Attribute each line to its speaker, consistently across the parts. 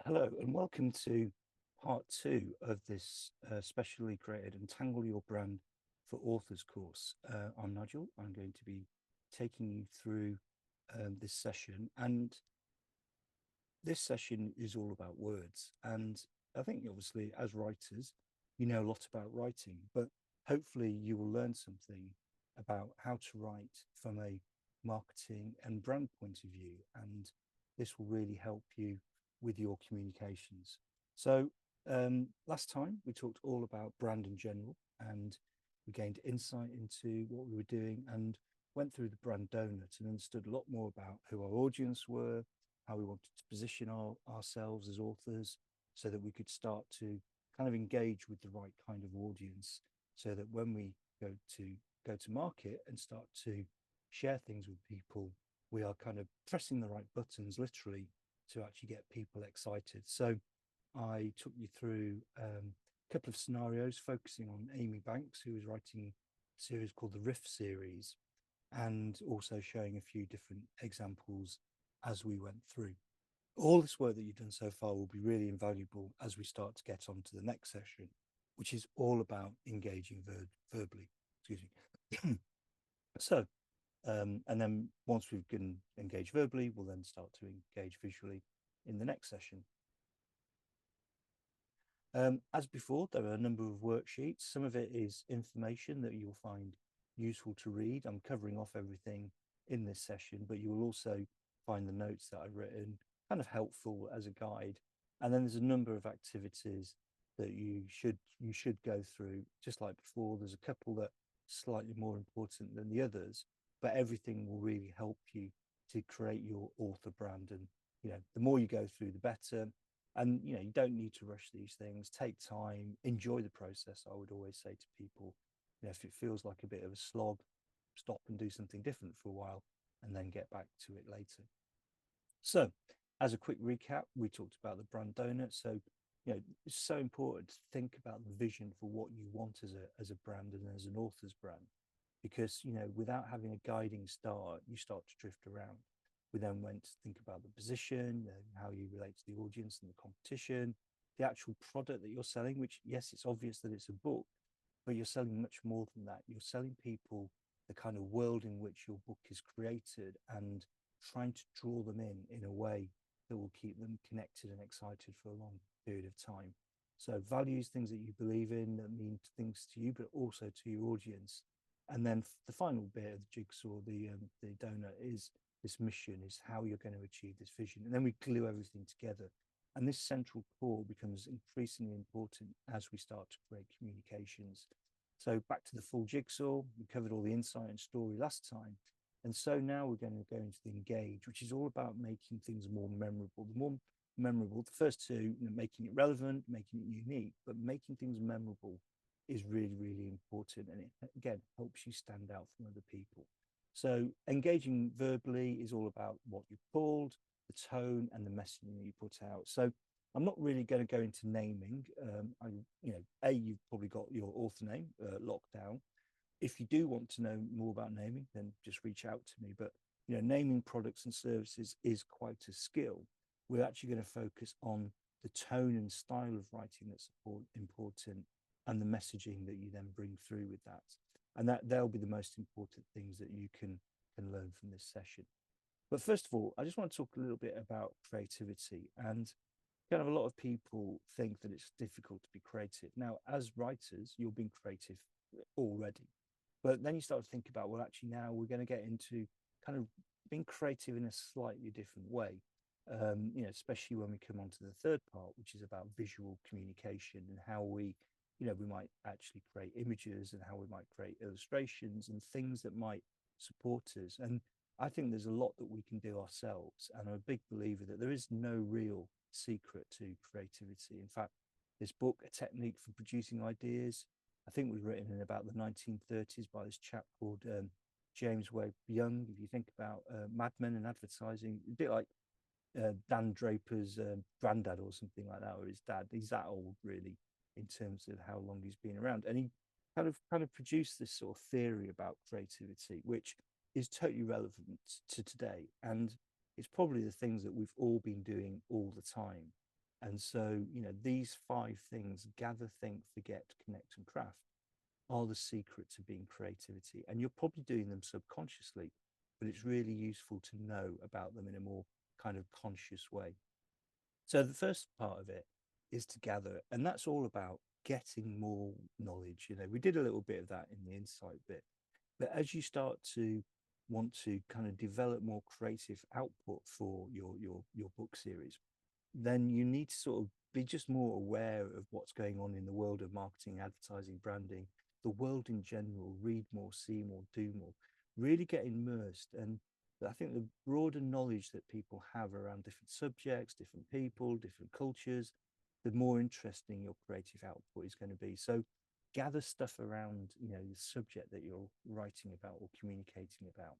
Speaker 1: Hello and welcome to part two of this specially created Untangle Your Brand for Authors course. I'm Nigel. I'm going to be taking you through this session, and this session is all about words. And I think obviously as writers, you know a lot about writing, but hopefully you will learn something about how to write from a marketing and brand point of view. And this will really help you with your communications. So last time we talked all about brand in general, and we gained insight into what we were doing and went through the brand donut and understood a lot more about who our audience were, how we wanted to position ourselves as authors so that we could start to kind of engage with the right kind of audience, so that when we go to market and start to share things with people, we are kind of pressing the right buttons literally to actually get people excited. So I took you through a couple of scenarios focusing on Amy Banks, who was writing a series called the Riff series, and also showing a few different examples as we went through. All this work that you've done so far will be really invaluable as we start to get on to the next session, which is all about engaging verbally. Excuse me. So, and then once we can engage verbally, we'll then start to engage visually in the next session. As before, there are a number of worksheets. Some of it is information that you'll find useful to read. I'm covering off everything in this session, but you will also find the notes that I've written kind of helpful as a guide. And then there's a number of activities that you should go through. Just like before, there's a couple that are slightly more important than the others, but everything will really help you to create your author brand. And the more you go through, the better. And you don't need to rush these things. Take time, enjoy the process. I would always say to people, if it feels like a bit of a slog, stop and do something different for a while and then get back to it later. So as a quick recap, we talked about the brand donut. So it's so important to think about the vision for what you want as a brand and as an author's brand, because without having a guiding star, you start to drift around. We then went to think about the position, how you relate to the audience and the competition, the actual product that you're selling, which, yes, it's obvious that it's a book, but you're selling much more than that. You're selling people the kind of world in which your book is created and trying to draw them in a way that will keep them connected and excited for a long period of time. So values, things that you believe in that mean things to you, but also to your audience. And then the final bit of the jigsaw, the donut, is this mission, is how you're going to achieve this vision. And then we glue everything together. And this central core becomes increasingly important as we start to create communications. So back to the full jigsaw, we covered all the insight and story last time. And so now we're going to go into the engage, which is all about making things more memorable. The more memorable, the first two, making it relevant, making it unique, but making things memorable is really, really important. And it, again, helps you stand out from other people. So engaging verbally is all about what you've called, the tone and the messaging that you put out. So I'm not really going to go into naming. You've probably got your author name locked down. If you do want to know more about naming, then just reach out to me. But naming products and services is quite a skill. We're actually going to focus on the tone and style of writing that's important, and the messaging that you then bring through with that. And that they'll be the most important things that you can learn from this session. But first of all, I just want to talk a little bit about creativity. And kind of a lot of people think that it's difficult to be creative. Now, as writers, you're being creative already. But then you start to think about, well, actually, now we're going to get into kind of being creative in a slightly different way. Especially when we come on to the third part, which is about visual communication and how we might actually create images and how we might create illustrations and things that might support us. And I think there's a lot that we can do ourselves. And I'm a big believer that there is no real secret to creativity. In fact, this book, A Technique for Producing Ideas, I think was written in about the 1930s by this chap called James Webb Young. If you think about Mad Men and advertising, a bit like Dan Draper's granddad or something like that, or his dad. He's that old, really, in terms of how long he's been around. And he kind of produced this sort of theory about creativity, which is totally relevant to today. And it's probably the things that we've all been doing all the time. And so, these 5 things, gather, think, forget, connect, and craft, are the secret to being creativity. And you're probably doing them subconsciously, but it's really useful to know about them in a more kind of conscious way. So the first part of it is to gather, and that's all about getting more knowledge. We did a little bit of that in the insight bit, but as you start to want to kind of develop more creative output for your book series, then you need to sort of be just more aware of what's going on in the world of marketing, advertising, branding, the world in general. Read more, see more, do more, really get immersed. And I think the broader knowledge that people have around different subjects, different people, different cultures, the more interesting your creative output is going to be. So gather stuff around, the subject that you're writing about or communicating about.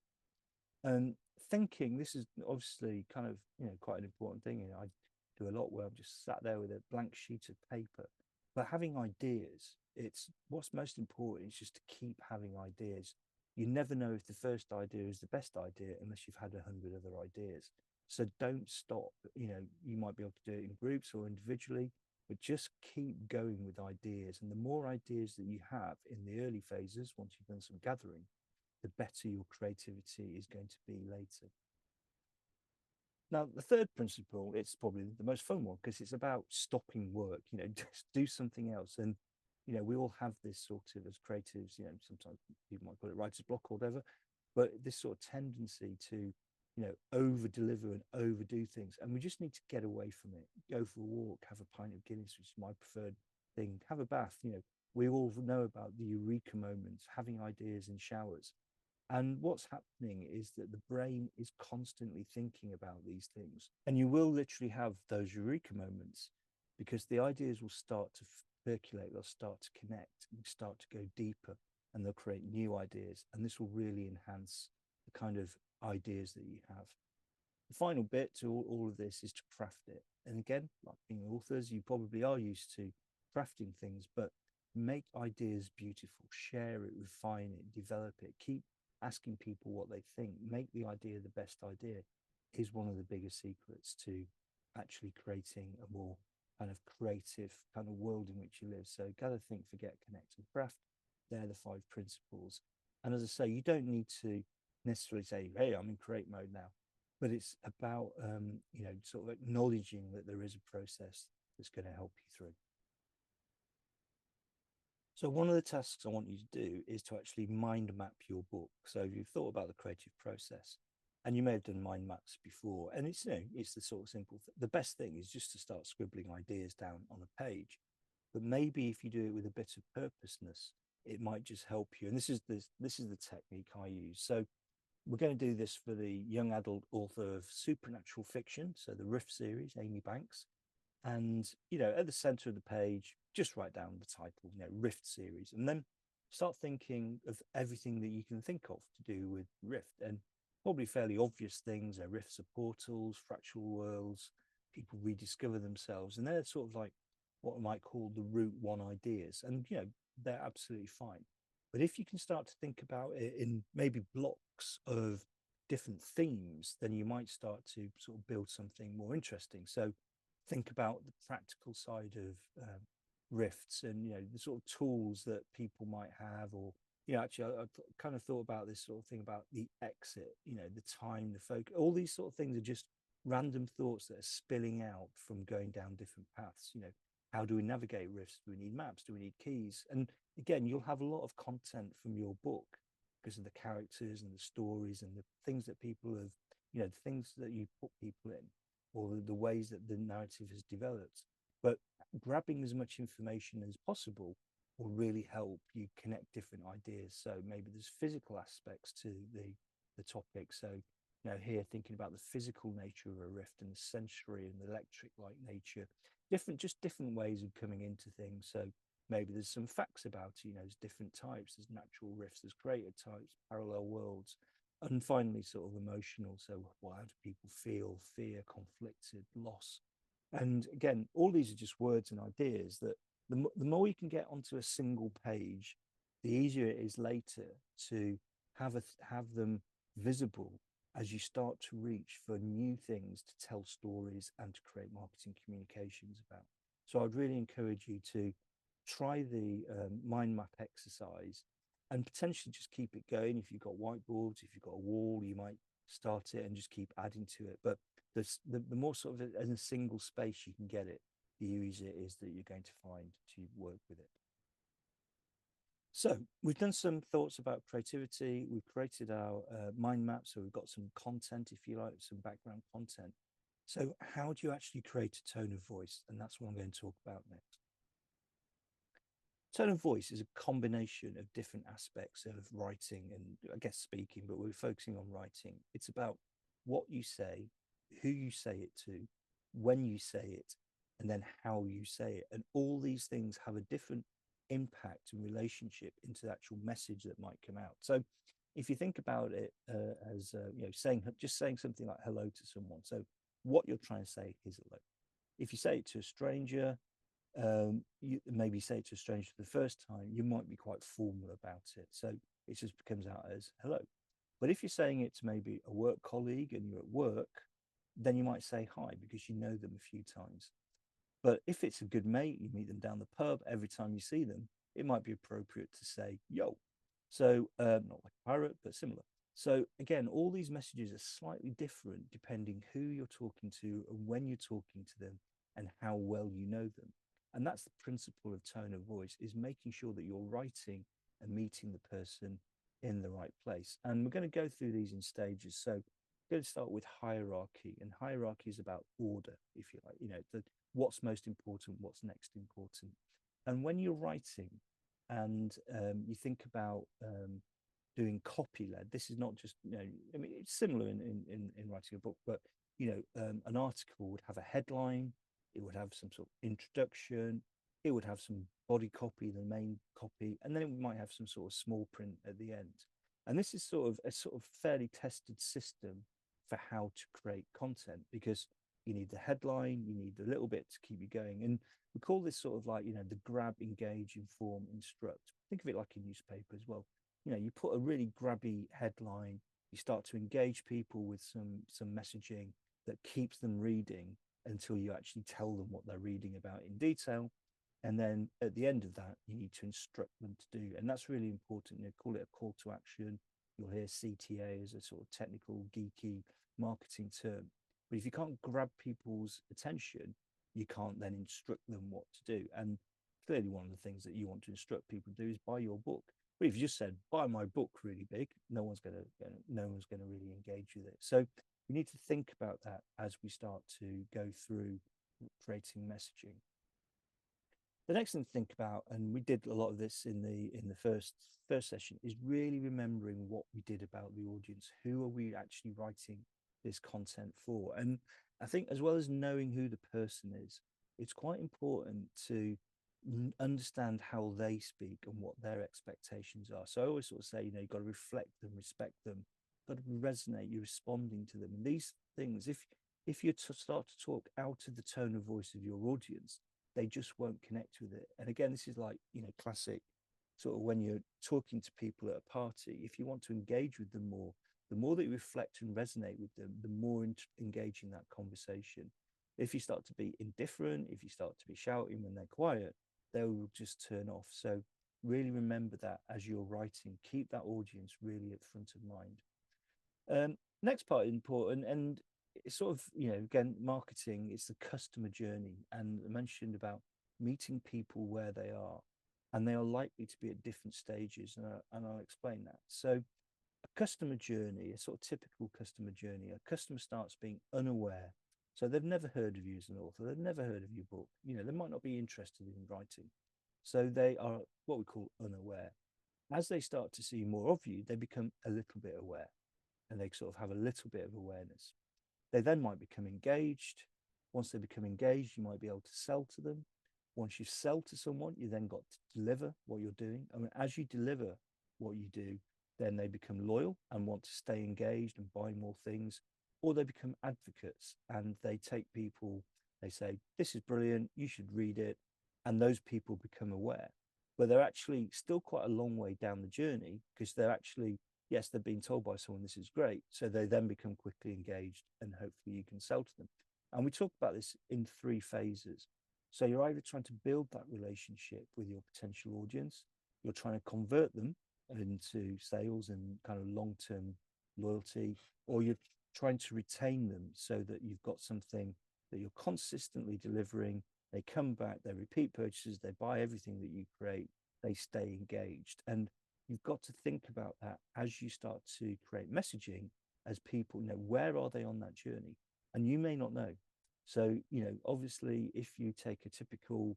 Speaker 1: Thinking, this is obviously kind of, quite an important thing. I do a lot where I'm just sat there with a blank sheet of paper. But having ideas, it's what's most important is just to keep having ideas. You never know if the first idea is the best idea unless you've had 100 other ideas. So don't stop. You might be able to do it in groups or individually, but just keep going with ideas. And the more ideas that you have in the early phases, once you've done some gathering, the better your creativity is going to be later. Now, the third principle, it's probably the most fun one because it's about stopping work, just do something else. And, we all have this sort of, as creatives, sometimes people might call it writer's block or whatever, but this sort of tendency to, over deliver and overdo things. And we just need to get away from it, go for a walk, have a pint of Guinness, which is my preferred thing, have a bath. We all know about the eureka moments, having ideas in showers. And what's happening is that the brain is constantly thinking about these things. And you will literally have those eureka moments because the ideas will start to percolate, they'll start to connect and start to go deeper, and they'll create new ideas. And this will really enhance the kind of ideas that you have. The final bit to all of this is to craft it. And again, like being authors, you probably are used to crafting things, but make ideas beautiful, share it, refine it, develop it, keep asking people what they think, make the idea the best idea, is one of the biggest secrets to actually creating a more kind of creative kind of world in which you live. So gather, think, forget, connect, and craft. They're the 5 principles. And as I say, you don't need to necessarily say, hey, I'm in create mode now, but it's about, sort of acknowledging that there is a process that's going to help you through. So one of the tasks I want you to do is to actually mind map your book. So if you've thought about the creative process, and you may have done mind maps before, and it's it's the sort of simple. The best thing is just to start scribbling ideas down on a page. But maybe if you do it with a bit of purposeness, it might just help you. And this is the technique I use. So we're going to do this for the young adult author of supernatural fiction, so the Rift series, Amy Banks. And at the center of the page, just write down the title, Rift series, and then start thinking of everything that you can think of to do with Rift. And probably fairly obvious things are rifts of portals, fractal worlds, people rediscover themselves, and they're sort of like what I might call the route one ideas. And they're absolutely fine. But if you can start to think about it in maybe blocks of different themes, then you might start to sort of build something more interesting. So think about the practical side of rifts, and the sort of tools that people might have, or actually I kind of thought about this sort of thing about the exit, the time, the focus, all these sort of things are just random thoughts that are spilling out from going down different paths. How do we navigate rifts? Do we need maps? Do we need keys? And again, you'll have a lot of content from your book because of the characters and the stories and the things that people have, the things that you put people in, or the ways that the narrative has developed. But grabbing as much information as possible will really help you connect different ideas. So maybe there's physical aspects to the topic. So here thinking about the physical nature of a rift and the sensory and the electric like nature, different ways of coming into things. So maybe there's some facts about it, there's different types, there's natural rifts, there's created types, parallel worlds. And finally, sort of emotional. So, how do people feel? Fear, conflicted, loss. And again, all these are just words and ideas that the more you can get onto a single page, the easier it is later to have them visible as you start to reach for new things to tell stories and to create marketing communications about. So I'd really encourage you to try the mind map exercise and potentially just keep it going. If you've got whiteboards, if you've got a wall, you might start it and just keep adding to it. But the more sort of in a single space you can get it, the easier it is that you're going to find to work with it. So we've done some thoughts about creativity. We've created our mind map. So we've got some content, if you like, some background content. So how do you actually create a tone of voice? And that's what I'm going to talk about next. Tone of voice is a combination of different aspects of writing and I guess speaking, but we're focusing on writing. It's about what you say, who you say it to, when you say it, and then how you say it. And all these things have a different impact and relationship into the actual message that might come out. So if you think about it as just saying something like hello to someone. So what you're trying to say is hello. If you say it to a stranger, you maybe say it to a stranger for the first time, you might be quite formal about it. So it just comes out as hello. But if you're saying it to maybe a work colleague and you're at work, then you might say hi because you know them a few times. But if it's a good mate, you meet them down the pub, every time you see them, it might be appropriate to say yo. So not like a pirate, but similar. So again, all these messages are slightly different depending who you're talking to and when you're talking to them and how well you know them. And that's the principle of tone of voice, is making sure that you're writing and meeting the person in the right place. And we're going to go through these in stages. So we're going to start with hierarchy, and hierarchy is about order, if you like, what's most important, what's next important. And when you're writing and you think about doing copy led, this is not just, I mean, it's similar in writing a book, but, an article would have a headline, it would have some sort of introduction, it would have some body copy, the main copy, and then it might have some sort of small print at the end. And this is sort of a sort of fairly tested system for how to create content, because you need the headline, you need a little bit to keep you going. And we call this sort of like, the grab, engage, inform, instruct. Think of it like a newspaper as well. You put a really grabby headline, you start to engage people with some messaging that keeps them reading until you actually tell them what they're reading about in detail. And then at the end of that, you need to instruct them to do. And that's really important. Call it a call to action. You'll hear CTA as a sort of technical, geeky marketing term. But if you can't grab people's attention, you can't then instruct them what to do. And clearly one of the things that you want to instruct people to do is buy your book. But if you just said, buy my book really big, no one's going to really engage with it. So we need to think about that as we start to go through creating messaging. The next thing to think about, and we did a lot of this in the first session, is really remembering what we did about the audience. Who are we actually writing this content for? And I think as well as knowing who the person is, it's quite important to understand how they speak and what their expectations are. So I always sort of say, you've got to reflect them, respect them, got to resonate, you're responding to them. And these things, if you start to talk out of the tone of voice of your audience, they just won't connect with it. And again, this is like, classic sort of when you're talking to people at a party, if you want to engage with them more, the more that you reflect and resonate with them, the more engaging that conversation. If you start to be indifferent, if you start to be shouting when they're quiet, they will just turn off. So really remember that as you're writing, keep that audience really at front of mind. Next part is important, and it's sort of, again, marketing, it's the customer journey. And I mentioned about meeting people where they are, and they are likely to be at different stages. And I'll explain that. So a customer journey, a sort of typical customer journey, a customer starts being unaware. So they've never heard of you as an author. They've never heard of your book. They might not be interested in writing. So they are what we call unaware. As they start to see more of you, they become a little bit aware, and they sort of have a little bit of awareness. They then might become engaged. Once they become engaged, you might be able to sell to them. Once you sell to someone, you then got to deliver what you're doing. I mean, as you deliver what you do, then they become loyal and want to stay engaged and buy more things, or they become advocates and they take people, they say, this is brilliant, you should read it. And those people become aware, but they're actually still quite a long way down the journey, because they're actually yes, they're being told by someone this is great. So they then become quickly engaged and hopefully you can sell to them. And we talk about this in 3 phases. So you're either trying to build that relationship with your potential audience, you're trying to convert them into sales and kind of long-term loyalty, or you're trying to retain them so that you've got something that you're consistently delivering. They come back, they repeat purchases, they buy everything that you create, they stay engaged. And you've got to think about that as you start to create messaging, as people know where are they on that journey, and you may not know. So obviously if you take a typical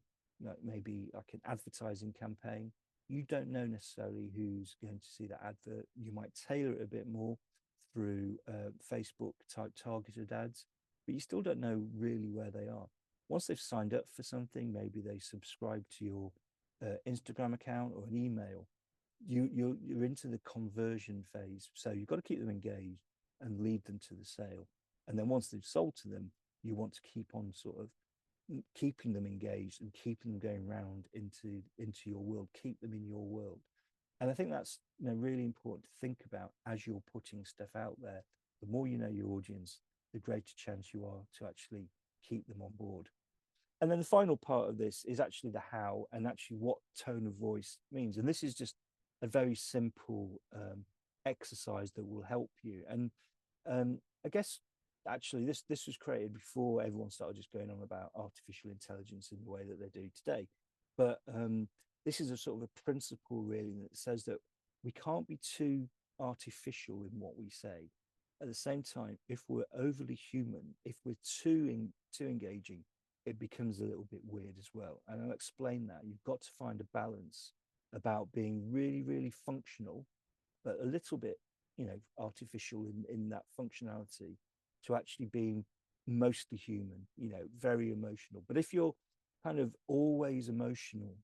Speaker 1: maybe like an advertising campaign, you don't know necessarily who's going to see that advert. You might tailor it a bit more through Facebook type targeted ads, but you still don't know really where they are. Once they've signed up for something, maybe they subscribe to your Instagram account or an email, you're into the conversion phase. So you've got to keep them engaged and lead them to the sale. And then once they've sold to them, you want to keep on sort of keeping them engaged and keeping them going round into your world, keep them in your world. And I think that's really important to think about as you're putting stuff out there. The more you know your audience, the greater chance you are to actually keep them on board. And then the final part of this is actually the how and actually what tone of voice means. And this is just a very simple exercise that will help you. And I guess actually this was created before everyone started just going on about artificial intelligence in the way that they do today. But this is a sort of a principle really that says that we can't be too artificial in what we say. At the same time, if we're overly human, if we're too engaging, it becomes a little bit weird as well. And I'll explain that. You've got to find a balance about being really, really functional, but a little bit, artificial in that functionality, to actually being mostly human, very emotional. But if you're kind of always emotional,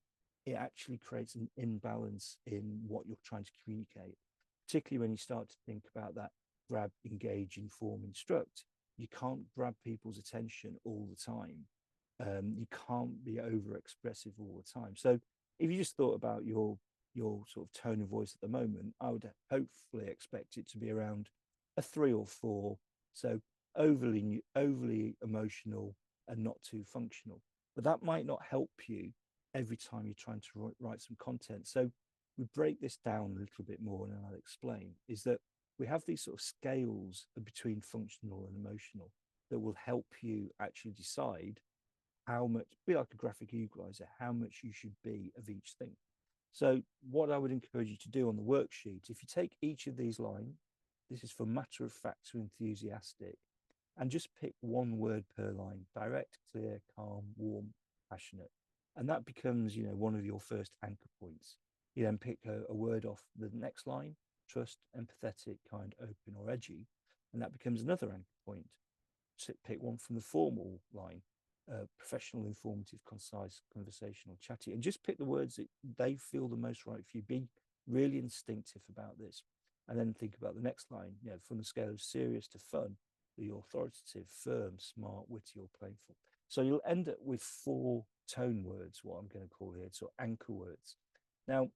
Speaker 1: it actually creates an imbalance in what you're trying to communicate, particularly when you start to think about that grab, engage, inform, instruct. You can't grab people's attention all the time. You can't be over expressive all the time. So if you just thought about your sort of tone of voice at the moment, I would hopefully expect it to be around a 3 or 4. So overly emotional and not too functional. But that might not help you every time you're trying to write some content. So we break this down a little bit more, and I'll explain, is that we have these sort of scales between functional and emotional that will help you actually decide how much, be like a graphic equalizer, how much you should be of each thing. So what I would encourage you to do on the worksheet, if you take each of these lines, this is for matter of fact to enthusiastic, and just pick one word per line: direct, clear, calm, warm, passionate. And that becomes, one of your first anchor points. You then pick a word off the next line: trust, empathetic, kind, open, or edgy. And that becomes another anchor point. So pick one from the formal line: professional, informative, concise, conversational, chatty, and just pick the words that they feel the most right for you. Be really instinctive about this. And then think about the next line, from the scale of serious to fun, the authoritative, firm, smart, witty, or playful. So you'll end up with 4 tone words, what I'm going to call here, so anchor words. Now,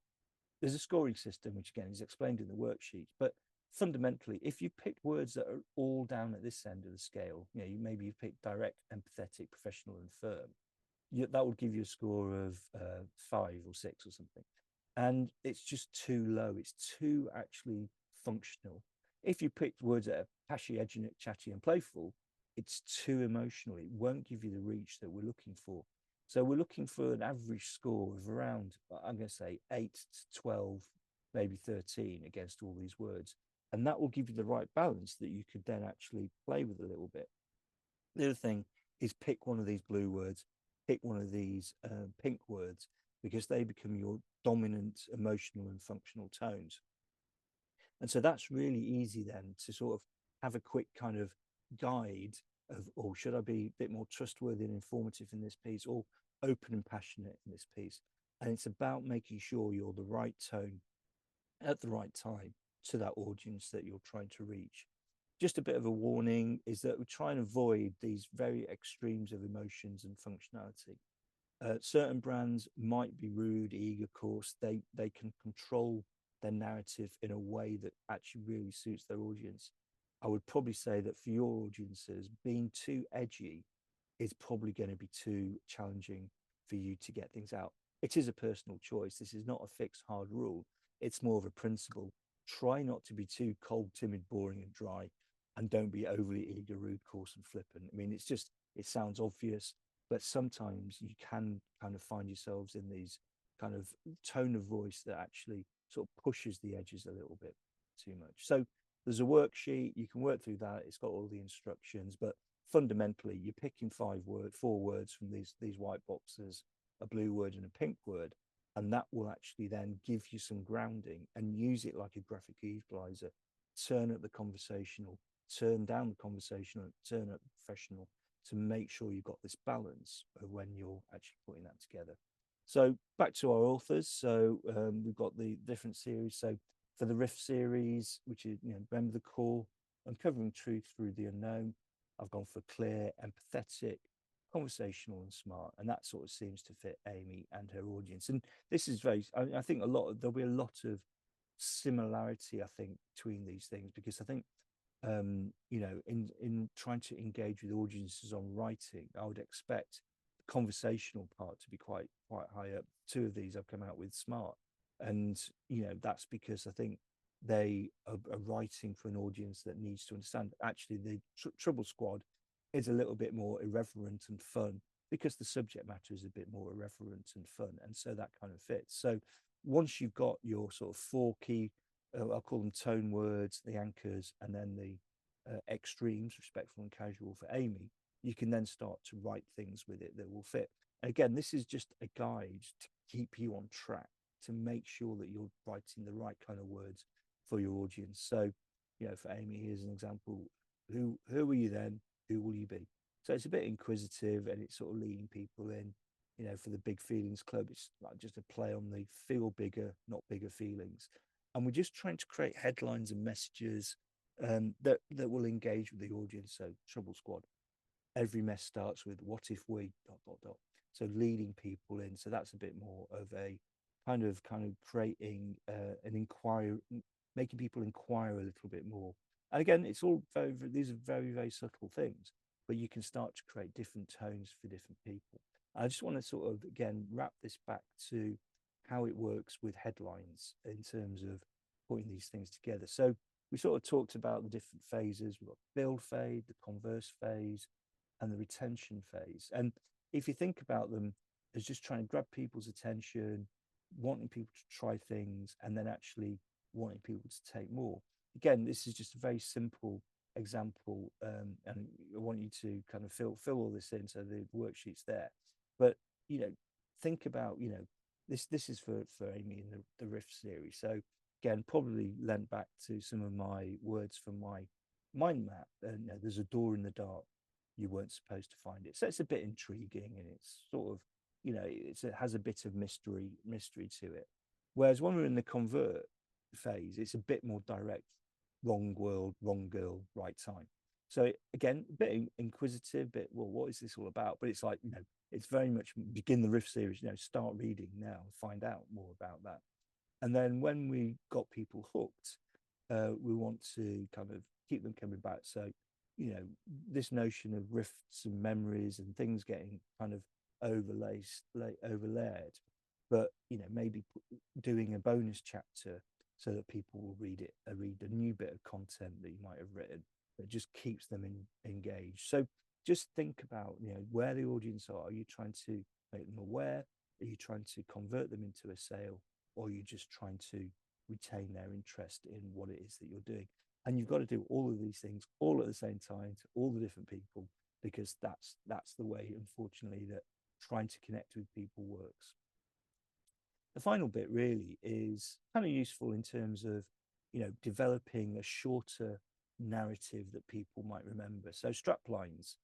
Speaker 1: there's a scoring system, which again is explained in the worksheet, but fundamentally, if you pick words that are all down at this end of the scale, maybe you pick direct, empathetic, professional, and firm, that would give you a score of 5 or 6 or something. And it's just too low. It's too actually functional. If you picked words that are passionate, chatty, and playful, it's too emotional. It won't give you the reach that we're looking for. So we're looking for an average score of around, I'm going to say 8 to 12, maybe 13 against all these words. And that will give you the right balance that you could then actually play with a little bit. The other thing is pick one of these blue words, pick one of these pink words, because they become your dominant emotional and functional tones. And so that's really easy then to sort of have a quick kind of guide of, oh, should I be a bit more trustworthy and informative in this piece, or open and passionate in this piece? And it's about making sure you're the right tone at the right time to that audience that you're trying to reach. Just a bit of a warning is that we try and avoid these very extremes of emotions and functionality. Certain brands might be rude, eager, coarse. They can control their narrative in a way that actually really suits their audience. I would probably say that for your audiences, being too edgy is probably going to be too challenging for you to get things out. It is a personal choice. This is not a fixed hard rule. It's more of a principle. Try not to be too cold, timid, boring, and dry, and don't be overly eager, rude, coarse, and flippant. I mean, it sounds obvious, but sometimes you can kind of find yourselves in these kind of tone of voice that actually sort of pushes the edges a little bit too much. So there's a worksheet, you can work through that. It's got all the instructions, but fundamentally you're picking four words from these white boxes, a blue word and a pink word, and that will actually then give you some grounding and use it like a graphic equalizer. Turn up the conversational, turn down the conversational, turn up the professional, to make sure you've got this balance of when you're actually putting that together. So back to our authors. So we've got the different series. So for the Riff series, which is, remember the core, uncovering truth through the unknown, I've gone for clear, empathetic, conversational, and smart. And that sort of seems to fit Amy and her audience. And this is I think there'll be a lot of similarity, I think, between these things, because I think in trying to engage with audiences on writing, I would expect the conversational part to be quite high up. Two of these I've come out with smart, and that's because I think they are writing for an audience that needs to understand. Actually, the Trouble Squad is a little bit more irreverent and fun because the subject matter is a bit more irreverent and fun, and so that kind of fits. So once you've got your sort of four key, I'll call them tone words, the anchors, and then the extremes, respectful and casual for Amy, you can then start to write things with it that will fit. And again, this is just a guide to keep you on track, to make sure that you're writing the right kind of words for your audience. So, for Amy, here's an example. Who are you then? Who will you be? So it's a bit inquisitive, and it's sort of leading people in. For the Big Feelings Club, it's like just a play on the feel bigger, not bigger feelings. And we're just trying to create headlines and messages that will engage with the audience. So Trouble Squad, every mess starts with "What if we ... dot dot dot." So leading people in. So that's a bit more of a kind of creating an inquiry, making people inquire a little bit more. And again, it's all these are very, very subtle things, but you can start to create different tones for different people. I just want to sort of, again, wrap this back to how it works with headlines in terms of putting these things together. So we sort of talked about the different phases. We've got the build phase, the converse phase, and the retention phase. And if you think about them as just trying to grab people's attention, wanting people to try things, and then actually wanting people to take more. Again, this is just a very simple example, and I want you to kind of fill all this in, so the worksheet's there. But think about this is for Amy in the Riff series. So again, probably lent back to some of my words from my mind map. And there's a door in the dark. You weren't supposed to find it. So it's a bit intriguing, and it's sort of it has a bit of mystery to it. Whereas when we're in the convert phase, it's a bit more direct. Wrong world, wrong girl, right time. So again, a bit inquisitive, bit, well, what is this all about? But it's like, it's very much begin the Riff series, start reading now, find out more about that. And then when we got people hooked, we want to kind of keep them coming back. So, this notion of rifts and memories and things getting kind of overlaid, but maybe doing a bonus chapter so that people will read a new bit of content that you might have written that just keeps them engaged. So just think about where the audience are. Are you trying to make them aware? Are you trying to convert them into a sale, or are you just trying to retain their interest in what it is that you're doing? And you've got to do all of these things all at the same time to all the different people, because that's the way, unfortunately, that trying to connect with people works. The final bit really is kind of useful in terms of, developing a shorter narrative that people might remember. So strap lines.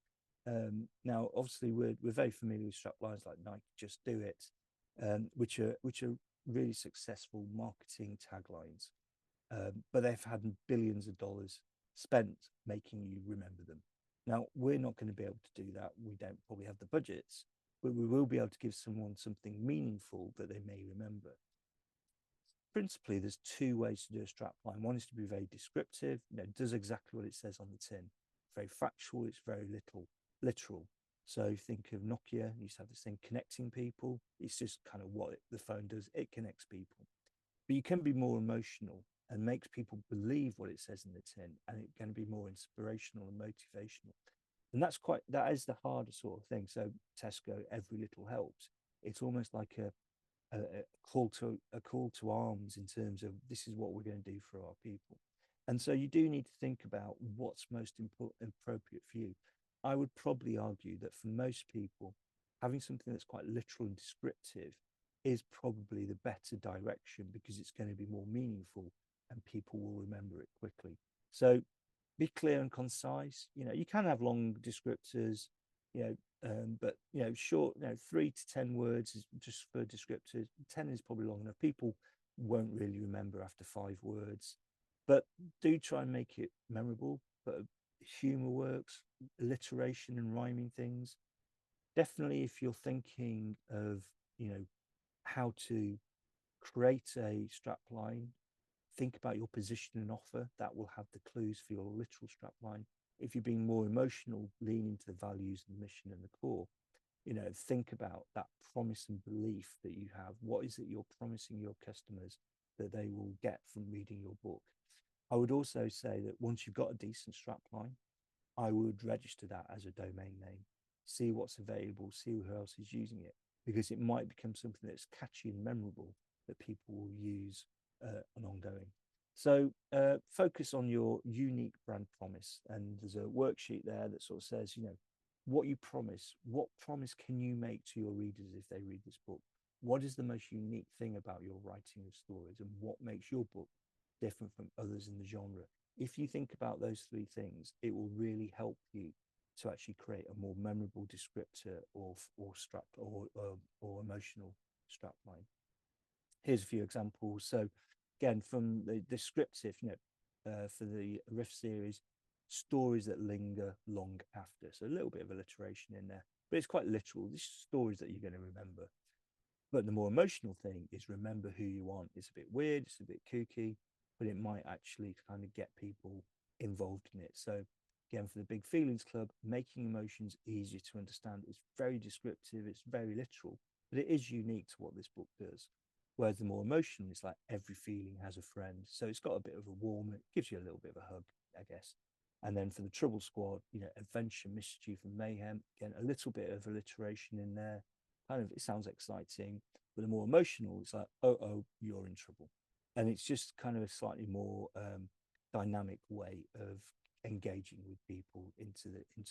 Speaker 1: Now, obviously, we're very familiar with strap lines like Nike, "Just Do It," which are really successful marketing taglines, but they've had billions of dollars spent making you remember them. Now, we're not going to be able to do that. We don't probably have the budgets, but we will be able to give someone something meaningful that they may remember. principally there's two ways to do a strap line. One is to be very descriptive, does exactly what it says on the tin. Very factual, it's very literal. So think of Nokia, you used to have this thing connecting people. It's just kind of what the phone does, it connects people. But you can be more emotional and makes people believe what it says in the tin, and it can be more inspirational and motivational. And that is the harder sort of thing. So Tesco, every little helps. It's almost like a call to arms in terms of this is what we're going to do for our people. And so you do need to think about what's most appropriate for you. I would probably argue that for most people, having something that's quite literal and descriptive is probably the better direction because it's going to be more meaningful and people will remember it quickly. So be clear and concise. You can have long descriptors, but short, 3 to 10 words is just for descriptors. 10 is probably long enough. People won't really remember after 5 words, but do try and make it memorable. But humor works, alliteration and rhyming things. Definitely, if you're thinking of, how to create a strap line, think about your position and offer. That will have the clues for your literal strap line. If you're being more emotional, lean into the values and the mission and the core. Think about that promise and belief that you have. What is it you're promising your customers that they will get from reading your book? I would also say that once you've got a decent strap line, I would register that as a domain name, see what's available, see who else is using it, because it might become something that's catchy and memorable that people will use and ongoing. So focus on your unique brand promise. And there's a worksheet there that sort of says, what you promise, what promise can you make to your readers if they read this book? What is the most unique thing about your writing of stories, and what makes your book different from others in the genre? If you think about those 3 things, it will really help you to actually create a more memorable descriptor or strap or emotional strap line. Here's a few examples. So again, from the descriptive, for the Riff series, stories that linger long after. So a little bit of alliteration in there, but it's quite literal. These stories that you're going to remember. But the more emotional thing is remember who you want. It's a bit weird, it's a bit kooky, but it might actually kind of get people involved in it. So again, for the Big Feelings Club, making emotions easier to understand is very descriptive, it's very literal, but it is unique to what this book does. Whereas the more emotional, it's like every feeling has a friend. So it's got a bit of a warm, it gives you a little bit of a hug, I guess. And then for the Trouble Squad, adventure, mischief, and mayhem. Again, a little bit of alliteration in there. Kind of, it sounds exciting, but the more emotional, it's like, oh, you're in trouble. And it's just kind of a slightly more dynamic way of engaging with people into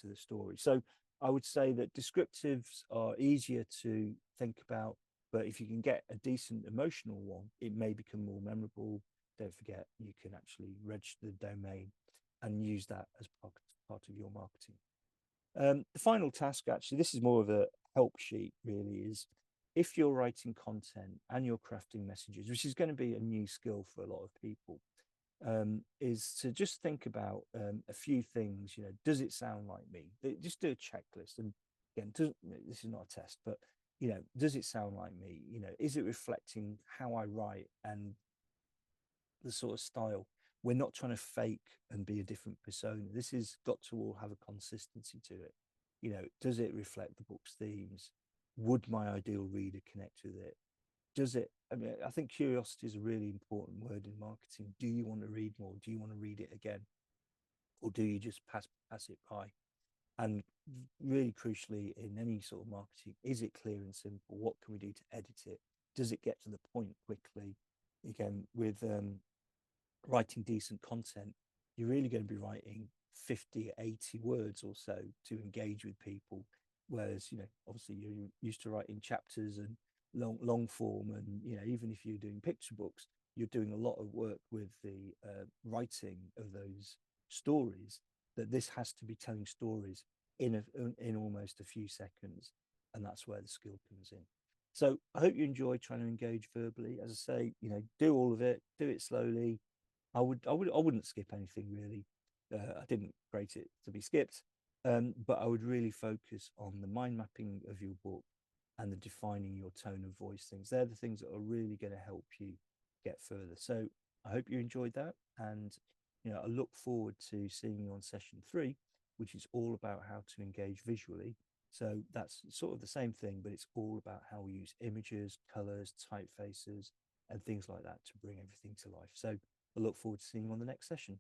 Speaker 1: the story. So I would say that descriptives are easier to think about, but if you can get a decent emotional one, it may become more memorable. Don't forget, you can actually register the domain and use that as part of your marketing. The final task, actually, this is more of a help sheet, really, is if you're writing content and you're crafting messages, which is going to be a new skill for a lot of people, is to just think about a few things. Does it sound like me? Just do a checklist. And again, this is not a test, but does it sound like me? Is it reflecting how I write and the sort of style? We're not trying to fake and be a different persona. This has got to all have a consistency to it. Does it reflect the book's themes? Would my ideal reader connect with it? I think curiosity is a really important word in marketing. Do you want to read more? Do you want to read it again? Or do you just pass it by? And really crucially, in any sort of marketing, is it clear and simple? What can we do to edit it? Does it get to the point quickly? Again, with writing decent content, you're really going to be writing 50, 80 words or so to engage with people. Whereas, obviously you're used to writing chapters and long form. And, even if you're doing picture books, you're doing a lot of work with the writing of those stories, that this has to be telling stories in almost a few seconds. And that's where the skill comes in. So I hope you enjoy trying to engage verbally. As I say, do all of it, do it slowly. I wouldn't skip anything really. I didn't create it to be skipped, but I would really focus on the mind mapping of your book and the defining your tone of voice things. They're the things that are really going to help you get further. So I hope you enjoyed that. And, I look forward to seeing you on session 3, which is all about how to engage visually. So that's sort of the same thing, but it's all about how we use images, colors, typefaces, and things like that to bring everything to life. So I look forward to seeing you on the next session.